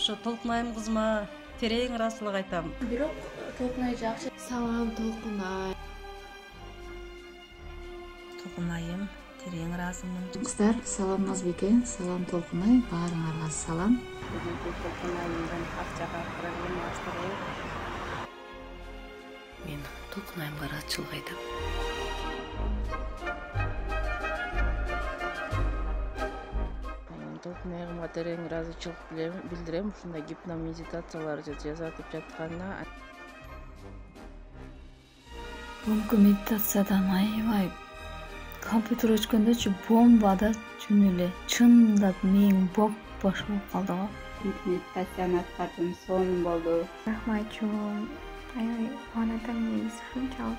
Ошо Толкунайым кызыма терең ыраазычылык айтам. Бирок Толкунай жакшы. Салам Толкунай. Толкунайым, терең ыраазымын. Кыздар, салам Назбике, салам Толкунай, баарыңарга салам. Толкунайымдан акчага проблема аштырып. Мен Толкунайымга ыраазычылык айтам. Толкунайыма терең ыраазычылык билдирем. Ушундай гипномедитациялар жасатып жатканына. Бүгүнкү медитациядан аябай компьютер өчкөндө бомбада түн эле чындап мээң бош болуп калды го. Медитацияны аткардым, сонун болду. Рахмат чоң. Аябай кубанатам негизи ушунчалык.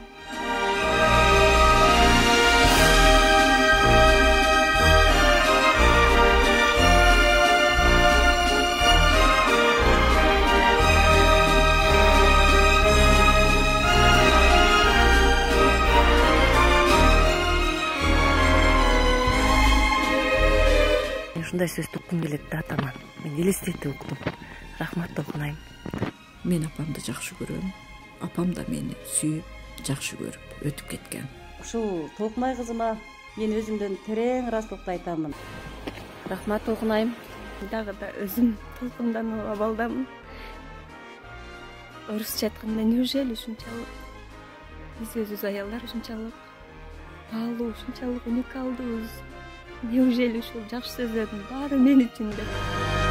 Ушундай сөздү уккум келет да атаман. Мен элестетип уктум. Рахмат Толкунайым. Мен апамды жакшы көрөм. Апам да мени сүйүп, жакшы көрүп өтүп кеткен. Ушул Толкунай кызыма мен өзүмдөн терең ыраазычылыкты айтамын. Рахмат Толкунайым. Дагы да өзүм толкунданып абалдамын. Орусча айтканда неужели ушунчалык биз өзүбүз аялдар ушунчалык баалуу, ушунчалык уникалдуубуз. Неужели ушул жакшы сөздөрдүн баары мен үчүн деп.